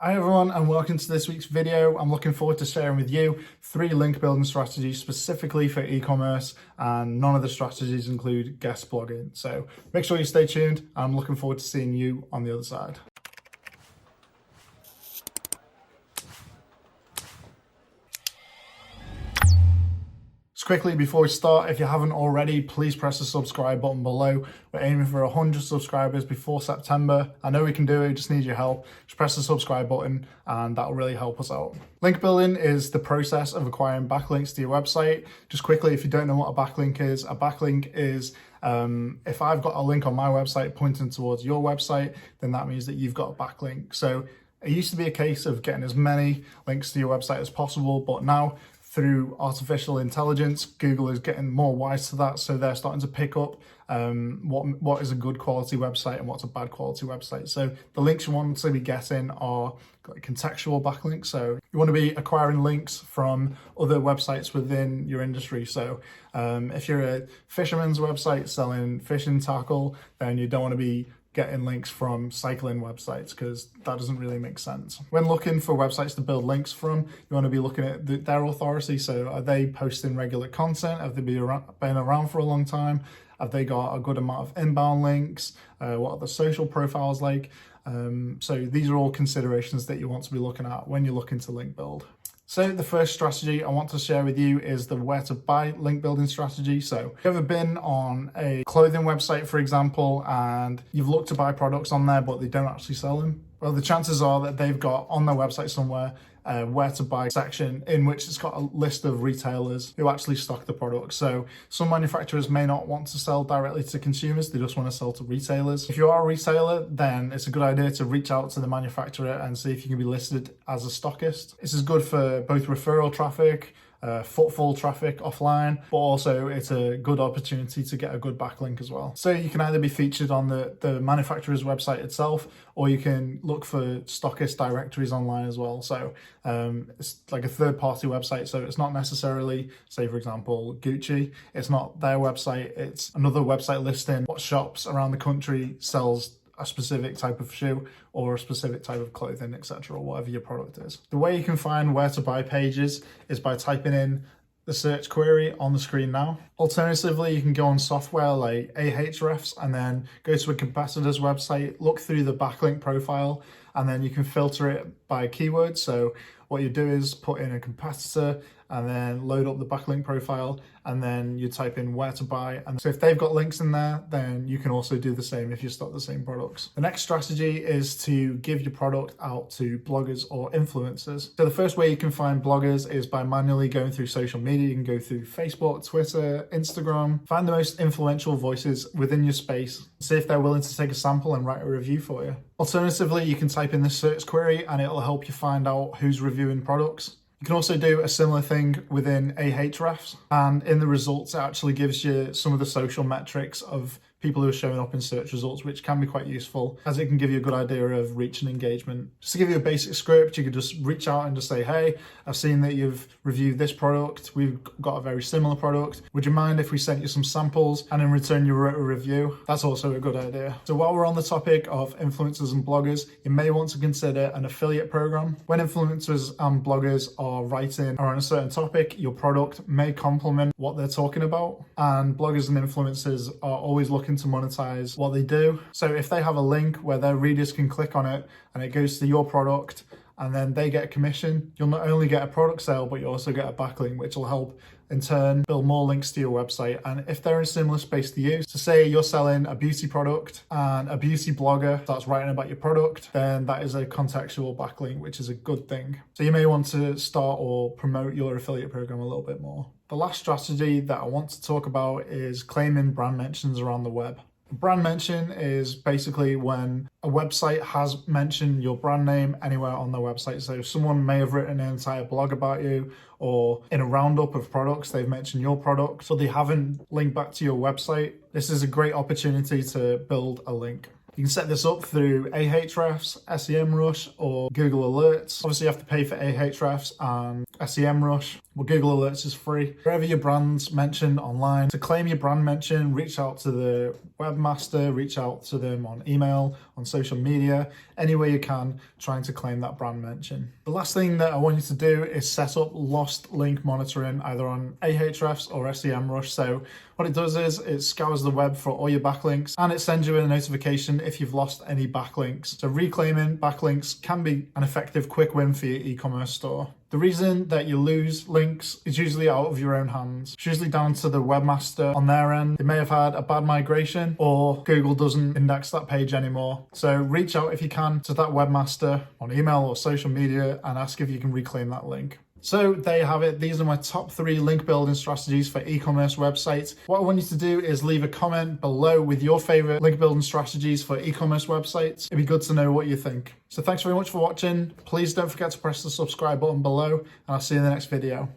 Hi everyone and welcome to this week's video. I'm looking forward to sharing with you 3 link building strategies specifically for e-commerce, and none of the strategies include guest blogging. So make sure you stay tuned. I'm looking forward to seeing you on the other side. Quickly before we start, if you haven't already, please press the subscribe button below. We're aiming for 100 subscribers before September. I know we can do it, just need your help. Just press the subscribe button and that'll really help us out. Link building is the process of acquiring backlinks to your website. Just quickly, if you don't know what a backlink is if I've got a link on my website pointing towards your website, then that means that you've got a backlink. So it used to be a case of getting as many links to your website as possible, but now through artificial intelligence, Google is getting more wise to that. So they're starting to pick up what is a good quality website and what's a bad quality website. So the links you want to be getting are contextual backlinks. So you want to be acquiring links from other websites within your industry. So if you're a fisherman's website selling fishing tackle, then you don't want to be getting links from cycling websites because that doesn't really make sense. When looking for websites to build links from, you want to be looking at their authority. So are they posting regular content? Have they been around for a long time? Have they got a good amount of inbound links? What are the social profiles like? So these are all considerations that you want to be looking at when you're looking to link build. So the first strategy I want to share with you is the where to buy link building strategy. So have you ever been on a clothing website, for example, and you've looked to buy products on there, but they don't actually sell them? Well, the chances are that they've got on their website somewhere where to buy section in which it's got a list of retailers who actually stock the product. So some manufacturers may not want to sell directly to consumers, they just want to sell to retailers. If you are a retailer, then it's a good idea to reach out to the manufacturer and see if you can be listed as a stockist. This is good for both referral traffic, footfall traffic offline, but also it's a good opportunity to get a good backlink as well. So you can either be featured on the manufacturer's website itself, or you can look for stockist directories online as well. So it's like a third-party website, so it's not necessarily, say for example, Gucci, it's not their website, it's another website listing what shops around the country sells a specific type of shoe or a specific type of clothing, etc., or whatever your product is. The way you can find where to buy pages is by typing in the search query on the screen now. Alternatively, you can go on software like Ahrefs and then go to a competitor's website, look through the backlink profile, and then you can filter it by keywords. So what you do is put in a competitor and then load up the backlink profile, and then you type in where to buy. And so if they've got links in there, then you can also do the same if you stock the same products. The next strategy is to give your product out to bloggers or influencers. So the first way you can find bloggers is by manually going through social media. You can go through Facebook, Twitter, Instagram, find the most influential voices within your space, see if they're willing to take a sample and write a review for you. Alternatively, you can type in the search query and it'll help you find out who's reviewing products. You can also do a similar thing within Ahrefs, and in the results it actually gives you some of the social metrics of people who are showing up in search results, which can be quite useful as it can give you a good idea of reach and engagement. Just to give you a basic script, you could just reach out and just say, hey, I've seen that you've reviewed this product. We've got a very similar product. Would you mind if we sent you some samples and in return you wrote a review? That's also a good idea. So while we're on the topic of influencers and bloggers, you may want to consider an affiliate program. When influencers and bloggers are writing on a certain topic, your product may complement what they're talking about, and bloggers and influencers are always looking to monetize what they do. So if they have a link where their readers can click on it and it goes to your product and then they get a commission, you'll not only get a product sale, but you also get a backlink, which will help in turn build more links to your website. And if they're in a similar space to you, so say you're selling a beauty product and a beauty blogger starts writing about your product, then that is a contextual backlink, which is a good thing. So you may want to start or promote your affiliate program a little bit more. The last strategy that I want to talk about is claiming brand mentions around the web. A brand mention is basically when a website has mentioned your brand name anywhere on their website. So someone may have written an entire blog about you, or in a roundup of products, they've mentioned your product, so they haven't linked back to your website. This is a great opportunity to build a link. You can set this up through Ahrefs, SEMrush, or Google Alerts. Obviously, you have to pay for Ahrefs, and SEMrush. Well, Google Alerts is free. Wherever your brand's mentioned online, to claim your brand mention, reach out to the webmaster, reach out to them on email, on social media, any way you can, trying to claim that brand mention. The last thing that I want you to do is set up lost link monitoring either on Ahrefs or SEMrush. So what it does is it scours the web for all your backlinks and it sends you a notification if you've lost any backlinks. So reclaiming backlinks can be an effective quick win for your e-commerce store. The reason that you lose links is usually out of your own hands. It's usually down to the webmaster on their end. They may have had a bad migration or Google doesn't index that page anymore. So reach out if you can to that webmaster on email or social media and ask if you can reclaim that link. So there you have it. These are my top 3 link building strategies for e-commerce websites. What I want you to do is leave a comment below with your favorite link building strategies for e-commerce websites. It'd be good to know what you think. So thanks very much for watching. Please don't forget to press the subscribe button below and I'll see you in the next video.